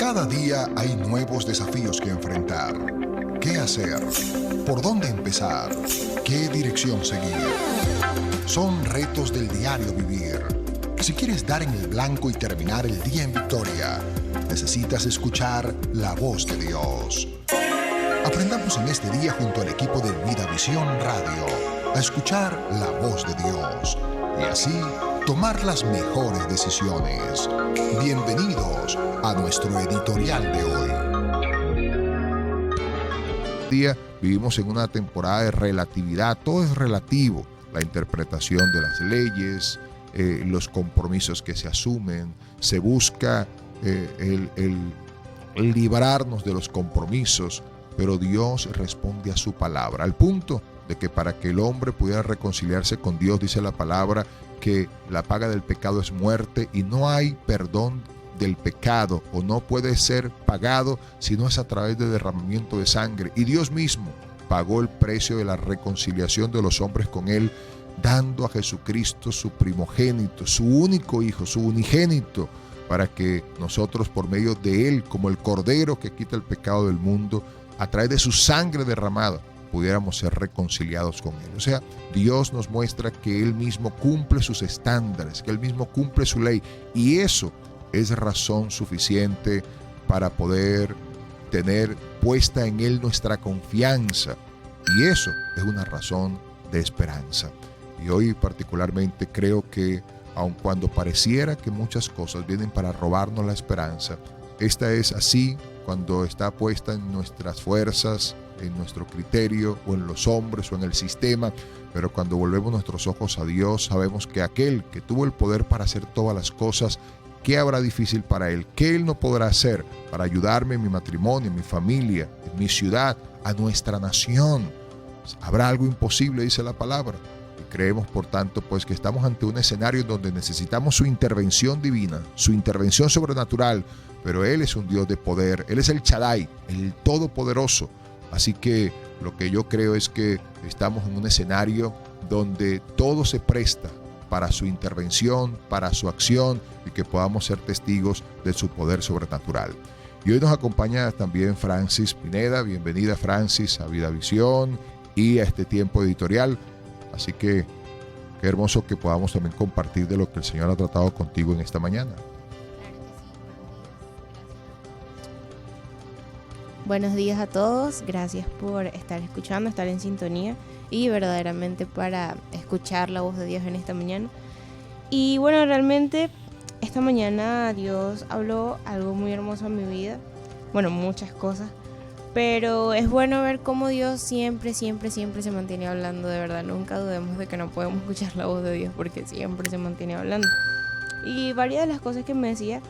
Cada día hay nuevos desafíos que enfrentar. ¿Qué hacer? ¿Por dónde empezar? ¿Qué dirección seguir? Son retos del diario vivir. Si quieres dar en el blanco y terminar el día en victoria, necesitas escuchar la voz de Dios. Aprendamos en este día junto al equipo de Vida Visión Radio a escuchar la voz de Dios y así tomar las mejores decisiones. Bienvenidos a nuestro editorial de hoy. Vivimos en una temporada de relatividad, todo es relativo, la interpretación de las leyes, los compromisos que se asumen, se busca el librarnos de los compromisos, pero Dios responde a su palabra, al punto de que para que el hombre pudiera reconciliarse con Dios, dice la palabra, que la paga del pecado es muerte y no hay perdón del pecado o no puede ser pagado si no es a través de derramamiento de sangre. Y Dios mismo pagó el precio de la reconciliación de los hombres con Él, dando a Jesucristo su primogénito, su único hijo, su unigénito, para que nosotros por medio de Él, como el Cordero que quita el pecado del mundo, a través de su sangre derramada, pudiéramos ser reconciliados con Él. O sea, Dios nos muestra que Él mismo cumple sus estándares, que Él mismo cumple su ley, y eso es razón suficiente para poder tener puesta en Él nuestra confianza, y eso es una razón de esperanza. Y hoy particularmente creo que aun cuando pareciera que muchas cosas vienen para robarnos la esperanza, esta es así cuando está puesta en nuestras fuerzas, en nuestro criterio o en los hombres o en el sistema, pero cuando volvemos nuestros ojos a Dios, sabemos que aquel que tuvo el poder para hacer todas las cosas, ¿qué habrá difícil para Él? ¿Qué Él no podrá hacer para ayudarme en mi matrimonio, en mi familia, en mi ciudad, a nuestra nación? ¿Habrá algo imposible? Dice la palabra. Y creemos, por tanto, pues que estamos ante un escenario donde necesitamos su intervención divina, su intervención sobrenatural, pero Él es un Dios de poder, Él es el Shaddai, el Todopoderoso. Así que lo que yo creo es que estamos en un escenario donde todo se presta para su intervención, para su acción y que podamos ser testigos de su poder sobrenatural. Y hoy nos acompaña también Francis Pineda. Bienvenida, Francis, a Vida Visión y a este tiempo editorial. Así que qué hermoso que podamos también compartir de lo que el Señor ha tratado contigo en esta mañana. Buenos días a todos, gracias por estar escuchando, estar en sintonía y verdaderamente para escuchar la voz de Dios en esta mañana. Y bueno, realmente esta mañana Dios habló algo muy hermoso en mi vida, bueno, muchas cosas, pero es bueno ver cómo Dios siempre se mantiene hablando, de verdad, nunca dudemos de que no podemos escuchar la voz de Dios porque siempre se mantiene hablando. Y varias de las cosas que me decía,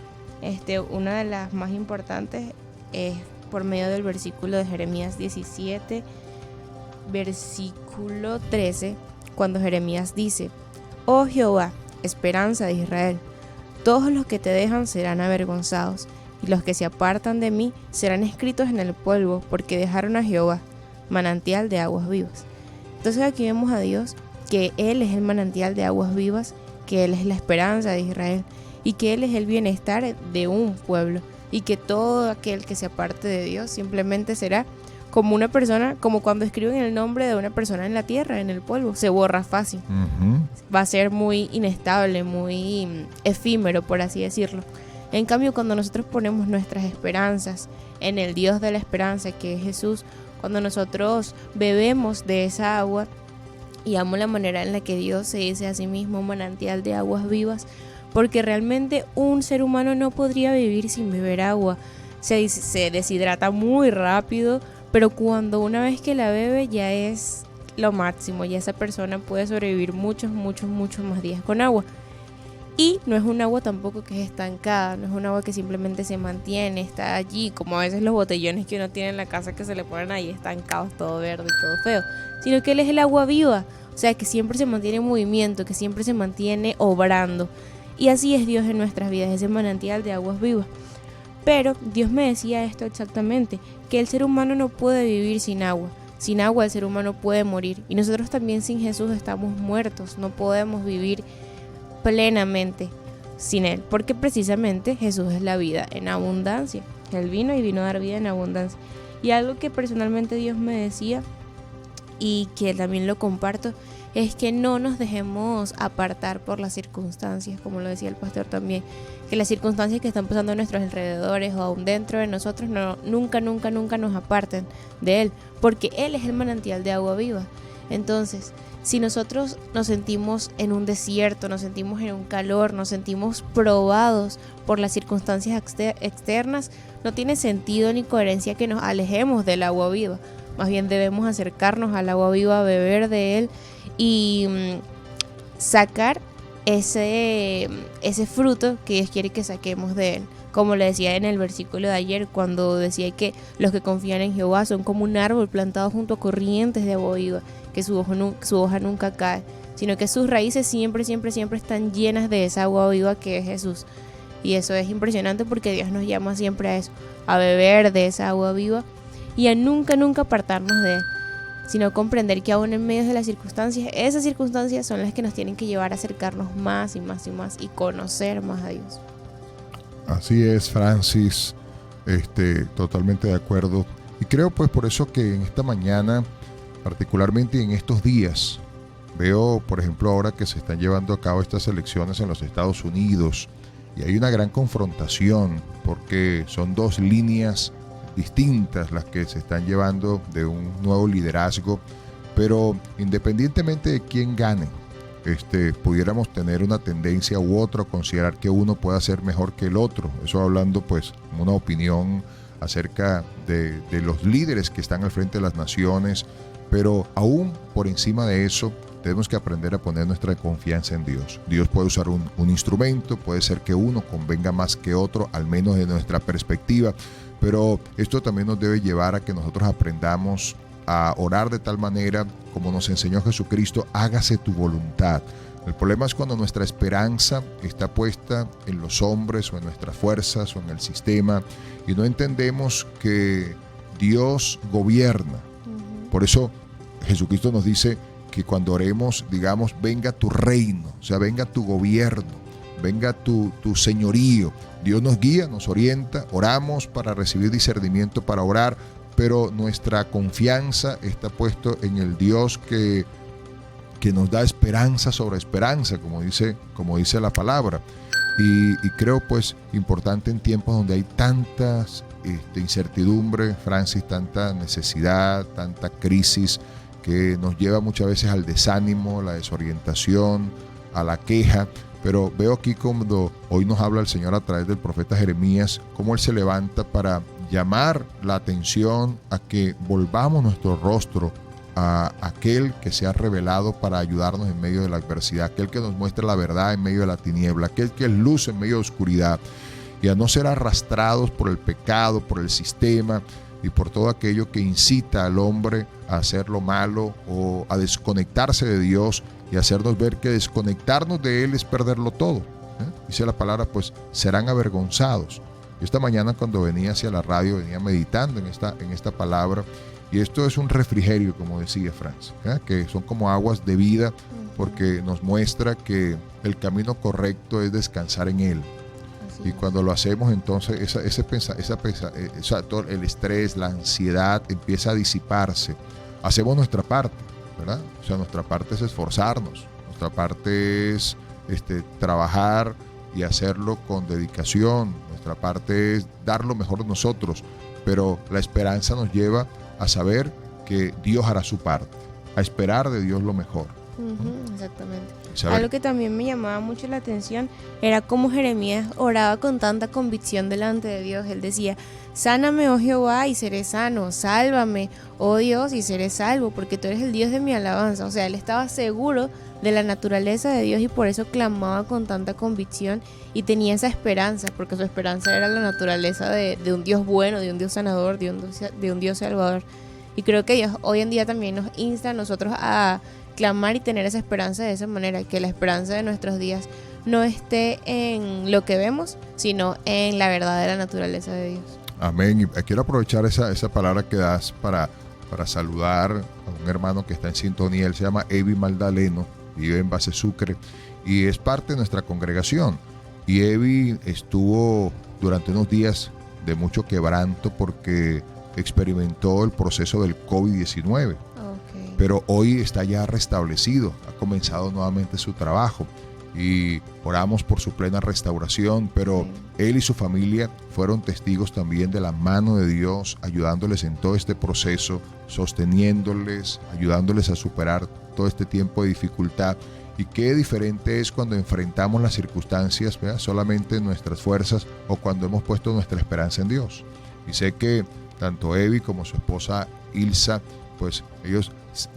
una de las más importantes es por medio del versículo de Jeremías 17, versículo 13, cuando Jeremías dice: Oh Jehová, esperanza de Israel, todos los que te dejan serán avergonzados, y los que se apartan de mí serán escritos en el polvo, porque dejaron a Jehová, manantial de aguas vivas. Entonces aquí vemos a Dios, que Él es el manantial de aguas vivas, que Él es la esperanza de Israel, y que Él es el bienestar de un pueblo, y que todo aquel que se aparte de Dios simplemente será como una persona, como cuando escriben el nombre de una persona en la tierra, en el polvo, se borra fácil. Va a ser muy inestable, muy efímero, por así decirlo. En cambio, cuando nosotros ponemos nuestras esperanzas en el Dios de la esperanza, que es Jesús, cuando nosotros bebemos de esa agua y amo la manera en la que Dios se dice a sí mismo manantial de aguas vivas, porque realmente un ser humano no podría vivir sin beber agua. Se deshidrata muy rápido, pero cuando una vez que la bebe ya es lo máximo, ya esa persona puede sobrevivir muchos más días con agua. Y no es un agua tampoco que es estancada, no es un agua que simplemente se mantiene, está allí, como a veces los botellones que uno tiene en la casa que se le ponen ahí estancados, todo verde y todo feo, sino que Él es el agua viva, o sea que siempre se mantiene en movimiento, que siempre se mantiene obrando. Y así es Dios en nuestras vidas, ese manantial de aguas vivas. Pero Dios me decía esto exactamente, que el ser humano no puede vivir sin agua. Sin agua el ser humano puede morir. Y nosotros también sin Jesús estamos muertos, no podemos vivir plenamente sin Él, porque precisamente Jesús es la vida en abundancia. Él vino y vino a dar vida en abundancia. Y algo que personalmente Dios me decía y que también lo comparto es que no nos dejemos apartar por las circunstancias, como lo decía el pastor también, que las circunstancias que están pasando a nuestros alrededores o aún dentro de nosotros nunca nos aparten de Él, porque Él es el manantial de agua viva. Entonces, si nosotros nos sentimos en un desierto, nos sentimos en un calor, nos sentimos probados por las circunstancias externas, no tiene sentido ni coherencia que nos alejemos del agua viva. Más bien debemos acercarnos al agua viva, beber de Él y sacar ese fruto que Dios quiere que saquemos de Él. Como le decía en el versículo de ayer, cuando decía que los que confían en Jehová son como un árbol plantado junto a corrientes de agua viva, que su hoja nunca cae, sino que sus raíces siempre están llenas de esa agua viva que es Jesús. Y eso es impresionante porque Dios nos llama siempre a eso, a beber de esa agua viva y a nunca apartarnos de Él, sino comprender que aún en medio de las circunstancias, esas circunstancias son las que nos tienen que llevar a acercarnos más y conocer más a Dios. Así es, Francis, totalmente de acuerdo. Y creo pues por eso que en esta mañana, particularmente en estos días, veo por ejemplo ahora que se están llevando a cabo estas elecciones en los Estados Unidos y hay una gran confrontación porque son dos líneas distintas las que se están llevando de un nuevo liderazgo, pero independientemente de quién gane, pudiéramos tener una tendencia u otra, considerar que uno pueda ser mejor que el otro. Eso hablando pues una opinión acerca de los líderes que están al frente de las naciones, pero aún por encima de eso tenemos que aprender a poner nuestra confianza en Dios. Dios puede usar un instrumento, puede ser que uno convenga más que otro, al menos de nuestra perspectiva, pero esto también nos debe llevar a que nosotros aprendamos a orar de tal manera como nos enseñó Jesucristo: hágase tu voluntad. El problema es cuando nuestra esperanza está puesta en los hombres o en nuestras fuerzas o en el sistema y no entendemos que Dios gobierna. Por eso Jesucristo nos dice que cuando oremos digamos: venga tu reino, o sea, venga tu gobierno, venga tu señorío. Dios nos guía, nos orienta, oramos para recibir discernimiento para orar, pero nuestra confianza está puesta en el Dios que nos da esperanza sobre esperanza, como dice la palabra. Y creo pues importante en tiempos donde hay tantas incertidumbre, Francis, tanta necesidad, tanta crisis que nos lleva muchas veces al desánimo, la desorientación, a la queja. Pero veo aquí cuando hoy nos habla el Señor a través del profeta Jeremías, cómo Él se levanta para llamar la atención a que volvamos nuestro rostro a aquel que se ha revelado para ayudarnos en medio de la adversidad, aquel que nos muestra la verdad en medio de la tiniebla, aquel que es luz en medio de oscuridad, y a no ser arrastrados por el pecado, por el sistema y por todo aquello que incita al hombre a hacer lo malo o a desconectarse de Dios y hacernos ver que desconectarnos de Él es perderlo todo. Dice la palabra, pues serán avergonzados. Esta mañana cuando venía hacia la radio venía meditando en esta palabra, y esto es un refrigerio, como decía Franz, que son como aguas de vida, porque nos muestra que el camino correcto es descansar en Él. Y cuando lo hacemos, entonces todo el estrés, la ansiedad empieza a disiparse. Hacemos nuestra parte, ¿verdad? O sea, nuestra parte es esforzarnos, nuestra parte es trabajar y hacerlo con dedicación, nuestra parte es dar lo mejor de nosotros, pero la esperanza nos lleva a saber que Dios hará su parte, a esperar de Dios lo mejor. Exactamente. Algo que también me llamaba mucho la atención era cómo Jeremías oraba con tanta convicción delante de Dios. Él decía: sáname, oh Jehová, y seré sano; sálvame, oh Dios, y seré salvo, porque tú eres el Dios de mi alabanza. O sea, él estaba seguro de la naturaleza de Dios y por eso clamaba con tanta convicción y tenía esa esperanza, porque su esperanza era la naturaleza de un Dios bueno, de un Dios sanador, de un Dios salvador. Y creo que Dios hoy en día también nos insta a nosotros a clamar y tener esa esperanza de esa manera, que la esperanza de nuestros días no esté en lo que vemos, sino en la verdadera naturaleza de Dios. Amén. Y quiero aprovechar esa palabra que das para saludar a un hermano que está en sintonía. Él se llama Evi Maldaleno, vive en Base Sucre y es parte de nuestra congregación. Y Evi estuvo durante unos días de mucho quebranto porque experimentó el proceso del COVID-19. Pero hoy está ya restablecido, ha comenzado nuevamente su trabajo y oramos por su plena restauración, pero él y su familia fueron testigos también de la mano de Dios, ayudándoles en todo este proceso, sosteniéndoles, ayudándoles a superar todo este tiempo de dificultad. Y qué diferente es cuando enfrentamos las circunstancias, ¿verdad?, solamente en nuestras fuerzas o cuando hemos puesto nuestra esperanza en Dios. Y sé que tanto Evi como su esposa Ilsa, pues ellos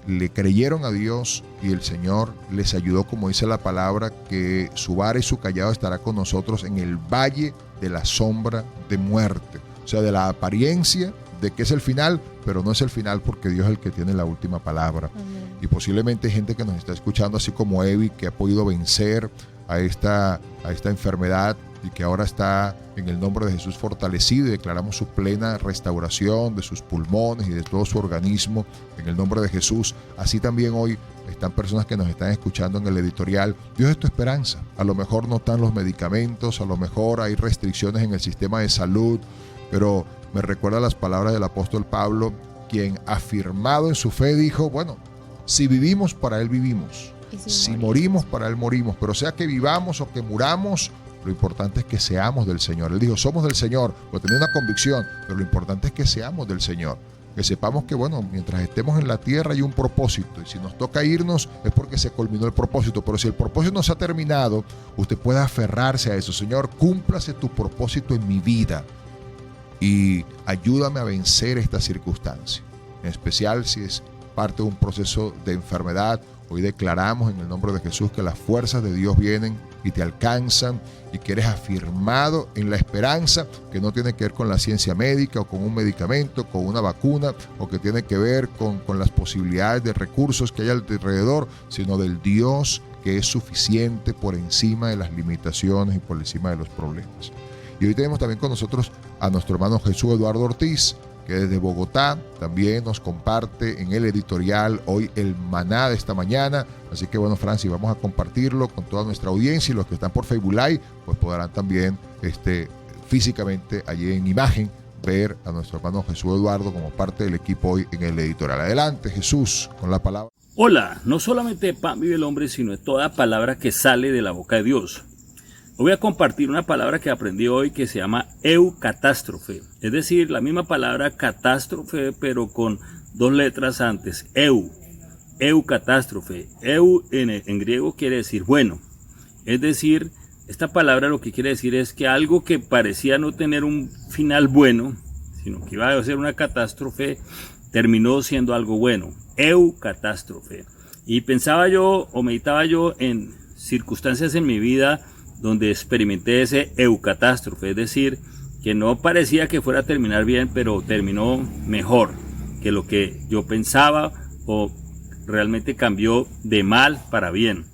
le creyeron a Dios y el Señor les ayudó, como dice la palabra, que su vara y su callado estará con nosotros en el valle de la sombra de muerte. O sea, de la apariencia de que es el final, pero no es el final porque Dios es el que tiene la última palabra. Amén. Y posiblemente hay gente que nos está escuchando, así como Evi, que ha podido vencer a esta enfermedad y que ahora está en el nombre de Jesús fortalecido, y declaramos su plena restauración de sus pulmones y de todo su organismo en el nombre de Jesús. Así también hoy están personas que nos están escuchando en el editorial. Dios es tu esperanza. A lo mejor no están los medicamentos, a lo mejor hay restricciones en el sistema de salud, pero me recuerda las palabras del apóstol Pablo, quien afirmado en su fe dijo, bueno, si vivimos, para Él vivimos. Si morimos, para Él morimos. Pero sea que vivamos o que muramos, lo importante es que seamos del Señor. Él dijo, somos del Señor, pues tenía una convicción, pero lo importante es que seamos del Señor. Que sepamos que, bueno, mientras estemos en la tierra hay un propósito, y si nos toca irnos es porque se culminó el propósito. Pero si el propósito no se ha terminado, usted puede aferrarse a eso. Señor, cúmplase tu propósito en mi vida y ayúdame a vencer esta circunstancia. En especial si es parte de un proceso de enfermedad. Hoy declaramos en el nombre de Jesús que las fuerzas de Dios vienen y te alcanzan, y que eres afirmado en la esperanza, que no tiene que ver con la ciencia médica o con un medicamento, con una vacuna, o que tiene que ver con las posibilidades de recursos que hay alrededor, sino del Dios que es suficiente por encima de las limitaciones y por encima de los problemas. Y hoy tenemos también con nosotros a nuestro hermano Jesús Eduardo Ortiz, que desde Bogotá también nos comparte en el editorial hoy el maná de esta mañana. Así que bueno, Francis, vamos a compartirlo con toda nuestra audiencia, y los que están por Facebook Live pues podrán también físicamente allí en imagen ver a nuestro hermano Jesús Eduardo como parte del equipo hoy en el editorial. Adelante, Jesús, con la palabra. Hola, no solamente de pan vive el hombre, sino de toda palabra que sale de la boca de Dios. Voy a compartir una palabra que aprendí hoy que se llama eucatástrofe, es decir, la misma palabra catástrofe pero con dos letras antes, eucatástrofe. En griego quiere decir bueno, es decir, esta palabra lo que quiere decir es que algo que parecía no tener un final bueno, sino que iba a ser una catástrofe, terminó siendo algo bueno, eucatástrofe. Y pensaba yo o meditaba yo en circunstancias en mi vida donde experimenté ese eucatástrofe, es decir, que no parecía que fuera a terminar bien, pero terminó mejor que lo que yo pensaba, o realmente cambió de mal para bien.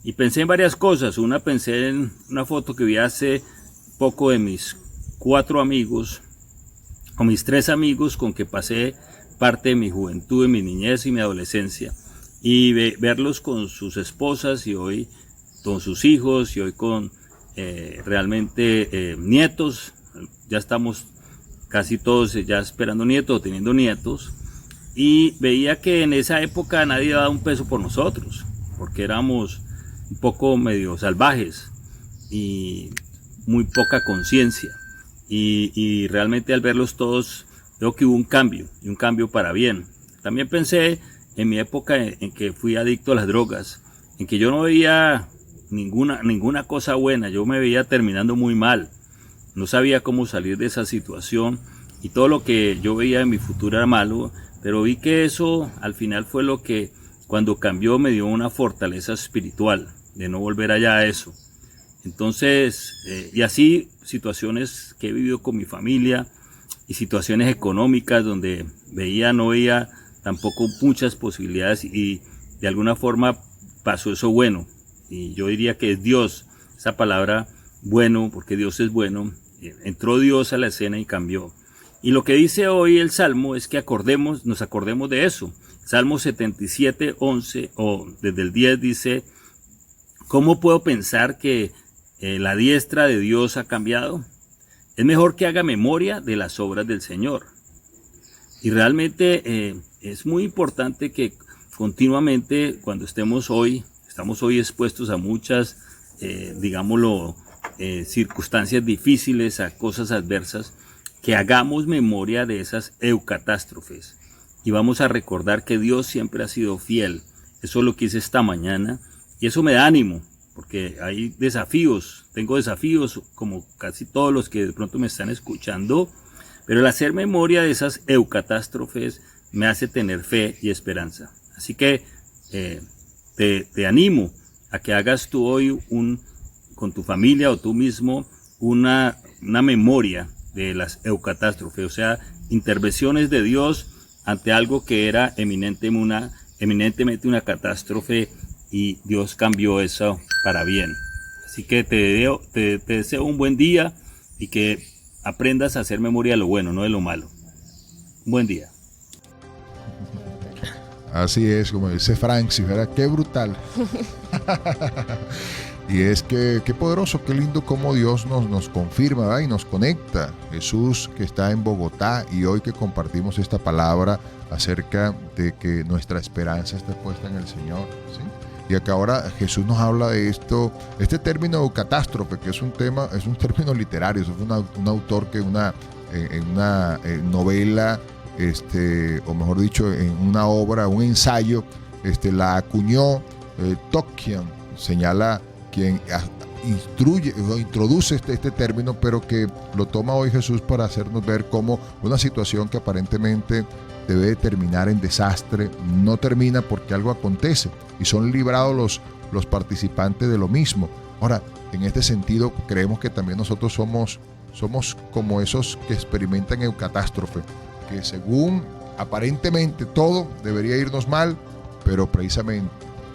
Y pensé en varias cosas. Una, pensé en una foto que vi hace poco de mis 4 amigos, o mis 3 amigos con que pasé parte de mi juventud, de mi niñez y mi adolescencia, y verlos con sus esposas y hoy con sus hijos y hoy con realmente nietos. Ya estamos casi todos ya esperando nietos o teniendo nietos, y veía que en esa época nadie daba un peso por nosotros porque éramos un poco medio salvajes y muy poca conciencia, y realmente al verlos todos veo que hubo un cambio, y un cambio para bien. También pensé en mi época en que fui adicto a las drogas, en que yo no veía ninguna cosa buena, yo me veía terminando muy mal, no sabía cómo salir de esa situación, y todo lo que yo veía en mi futuro era malo, pero vi que eso al final fue lo que cuando cambió me dio una fortaleza espiritual de no volver allá a eso. Entonces, y así situaciones que he vivido con mi familia y situaciones económicas donde no veía tampoco muchas posibilidades, y de alguna forma pasó eso bueno. Y yo diría que es Dios, esa palabra bueno, porque Dios es bueno. Entró Dios a la escena y cambió. Y lo que dice hoy el Salmo es que nos acordemos de eso. Salmo 77, 11 o desde el 10 dice: ¿cómo puedo pensar que la diestra de Dios ha cambiado? es mejor que haga memoria de las obras del Señor. Y realmente es muy importante que continuamente, cuando estamos hoy expuestos a muchas, circunstancias difíciles, a cosas adversas, que hagamos memoria de esas eucatástrofes. Y vamos a recordar que Dios siempre ha sido fiel. Eso es lo que hice esta mañana y eso me da ánimo, porque hay desafíos. Tengo desafíos como casi todos los que de pronto me están escuchando, pero el hacer memoria de esas eucatástrofes me hace tener fe y esperanza. Así que te animo a que hagas tú hoy con tu familia o tú mismo una memoria de las eucatástrofes, o sea, intervenciones de Dios ante algo que era eminentemente una catástrofe, y Dios cambió eso para bien. Así que te deseo un buen día y que aprendas a hacer memoria de lo bueno, no de lo malo. Un buen día. Así es, como dice Francis, ¿verdad? Qué brutal. Y es que qué poderoso, qué lindo cómo Dios nos confirma, ¿verdad? Y nos conecta. Jesús, que está en Bogotá, y hoy que compartimos esta palabra acerca de que nuestra esperanza está puesta en el Señor, ¿sí? Y acá ahora Jesús nos habla de este término eucatástrofe, que es un término literario. Eso fue un autor que en una novela, o mejor dicho, en una obra, un ensayo, la acuñó. Tolkien señala quien introduce este término, pero que lo toma hoy Jesús para hacernos ver cómo una situación que aparentemente debe de terminar en desastre no termina porque algo acontece y son librados los participantes de lo mismo. Ahora, en este sentido, creemos que también nosotros somos como esos que experimentan eucatástrofe, que según aparentemente todo debería irnos mal, pero precisamente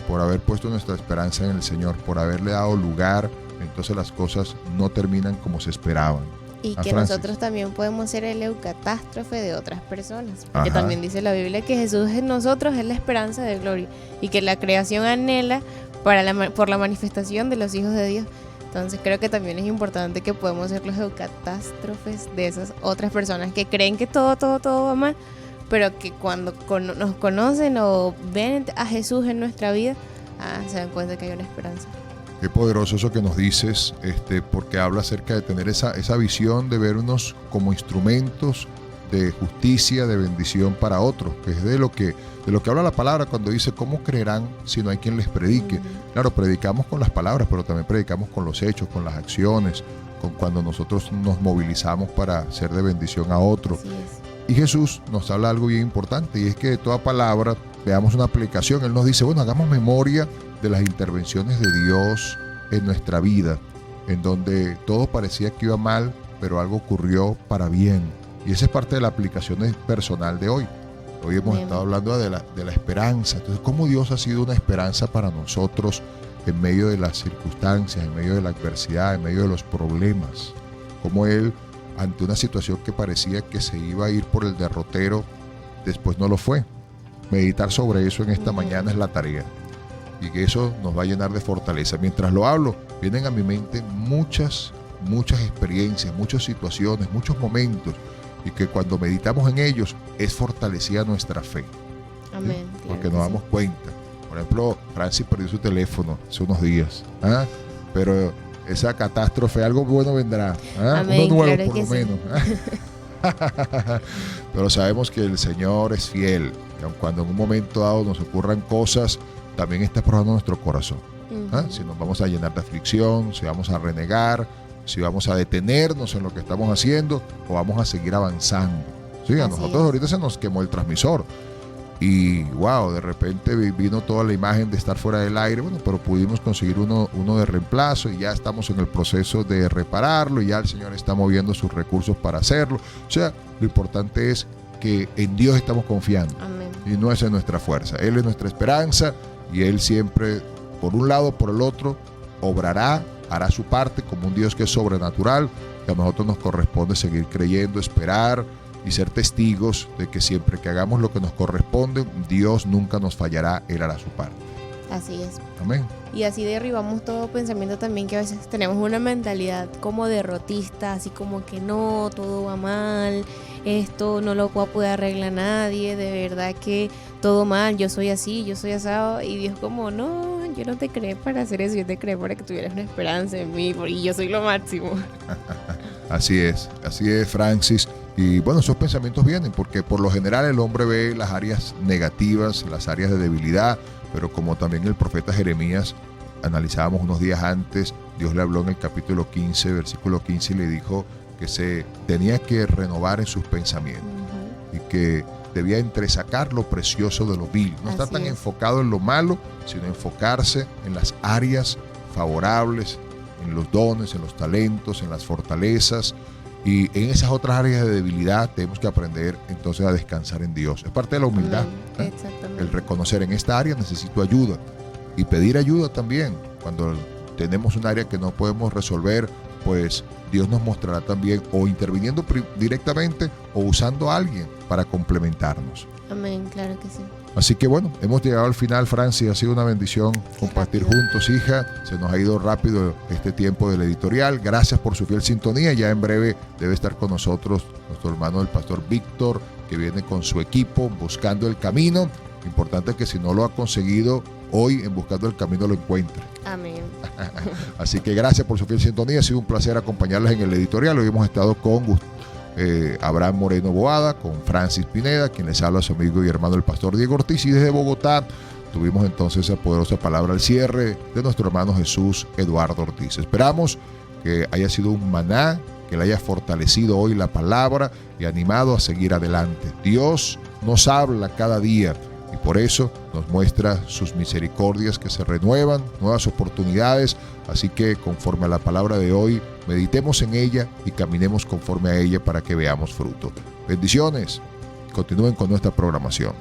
por haber puesto nuestra esperanza en el Señor, por haberle dado lugar, entonces las cosas no terminan como se esperaban. Y que Francis. nosotros también podemos ser el eucatástrofe de otras personas. Porque Ajá. también dice la Biblia que Jesús en nosotros es la esperanza de gloria y que la creación anhela por la manifestación de los hijos de Dios. Entonces creo que también es importante que podemos ser los eucatástrofes de esas otras personas que creen que todo va mal, pero que cuando nos conocen o ven a Jesús en nuestra vida, se dan cuenta que hay una esperanza. Qué poderoso eso que nos dices, porque habla acerca de tener esa visión de vernos como instrumentos de justicia, de bendición para otros, que es de lo que habla la palabra cuando dice: ¿cómo creerán si no hay quien les predique? Claro, predicamos con las palabras, pero también predicamos con los hechos, con las acciones, con cuando nosotros nos movilizamos para ser de bendición a otros. Así es. Y Jesús nos habla algo bien importante, y es que de toda palabra veamos una aplicación. Él nos dice, bueno, hagamos memoria de las intervenciones de Dios en nuestra vida, en donde todo parecía que iba mal, pero algo ocurrió para bien. Y esa es parte de la aplicación personal de hoy. Hoy hemos estado hablando de la esperanza. Entonces, cómo Dios ha sido una esperanza para nosotros en medio de las circunstancias, en medio de la adversidad, en medio de los problemas. Cómo Él, ante una situación que parecía que se iba a ir por el derrotero, después no lo fue. Meditar sobre eso en esta mañana es la tarea. Y que eso nos va a llenar de fortaleza. Mientras lo hablo, vienen a mi mente muchas experiencias, muchas situaciones, muchos momentos, y que cuando meditamos en ellos es fortalecida nuestra fe. Amén. ¿Sí? Porque nos damos cuenta. Por ejemplo, Francis perdió su teléfono hace unos días, pero esa catástrofe, algo bueno vendrá, Amén, uno nuevo claro por lo que sí. menos. Pero sabemos que el Señor es fiel, y aun cuando en un momento dado nos ocurran cosas, también está probando nuestro corazón. Si nos vamos a llenar de aflicción, si vamos a renegar, si vamos a detenernos en lo que estamos haciendo, o vamos a seguir avanzando. Sí, a nosotros ahorita se nos quemó el transmisor y wow, de repente vino toda la imagen de estar fuera del aire. Bueno, pero pudimos conseguir uno de reemplazo y ya estamos en el proceso de repararlo, y ya el Señor está moviendo sus recursos para hacerlo. O sea, lo importante es que en Dios estamos confiando. Amén. Y no es en nuestra fuerza. Él es nuestra esperanza, y Él siempre, por un lado, por el otro, obrará, hará su parte como un Dios que es sobrenatural. Y a nosotros nos corresponde seguir creyendo, esperar y ser testigos de que siempre que hagamos lo que nos corresponde, Dios nunca nos fallará, Él hará su parte. Así es. Amén. Y así derribamos todo pensamiento también, que a veces tenemos una mentalidad como derrotista, así como que no, todo va mal, esto no lo va a poder arreglar nadie, de verdad que todo mal, yo soy así, yo soy asado. Y Dios como, no, yo no te creé para hacer eso, yo te creé para que tuvieras una esperanza en mí, y yo soy lo máximo. Así es, Francis. Y bueno, esos pensamientos vienen porque por lo general el hombre ve las áreas negativas, las áreas de debilidad, pero como también el profeta Jeremías analizábamos unos días antes, Dios le habló en el capítulo 15, versículo 15, y le dijo que se tenía que renovar en sus pensamientos y que debía entresacar lo precioso de lo vil. No está tan enfocado en lo malo, sino enfocarse en las áreas favorables, en los dones, en los talentos, en las fortalezas. Y en esas otras áreas de debilidad tenemos que aprender entonces a descansar en Dios. Es parte de la humildad. Exactamente. El reconocer en esta área necesito ayuda y pedir ayuda también. Cuando tenemos un área que no podemos resolver, pues Dios nos mostrará también, o interviniendo directamente o usando a alguien para complementarnos. Amén, claro que sí. Así que bueno, hemos llegado al final, Francis. Ha sido una bendición compartir juntos, hija. Se nos ha ido rápido este tiempo del editorial. Gracias por su fiel sintonía. Ya en breve debe estar con nosotros nuestro hermano el pastor Víctor, que viene con su equipo buscando el camino. Importante que si no lo ha conseguido hoy en Buscando el Camino lo encuentre. Amén. Así que gracias por su fiel sintonía. Ha sido un placer acompañarles en el editorial. Hoy hemos estado con Abraham Moreno Boada, con Francis Pineda, quien les habla, su amigo y hermano el pastor Diego Ortiz, y desde Bogotá tuvimos entonces esa poderosa palabra al cierre de nuestro hermano Jesús Eduardo Ortiz. Esperamos que haya sido un maná, que le haya fortalecido hoy la palabra y animado a seguir adelante. Dios nos habla cada día y por eso nos muestra sus misericordias que se renuevan, nuevas oportunidades. Así que conforme a la palabra de hoy, meditemos en ella y caminemos conforme a ella para que veamos fruto. Bendiciones. Continúen con nuestra programación.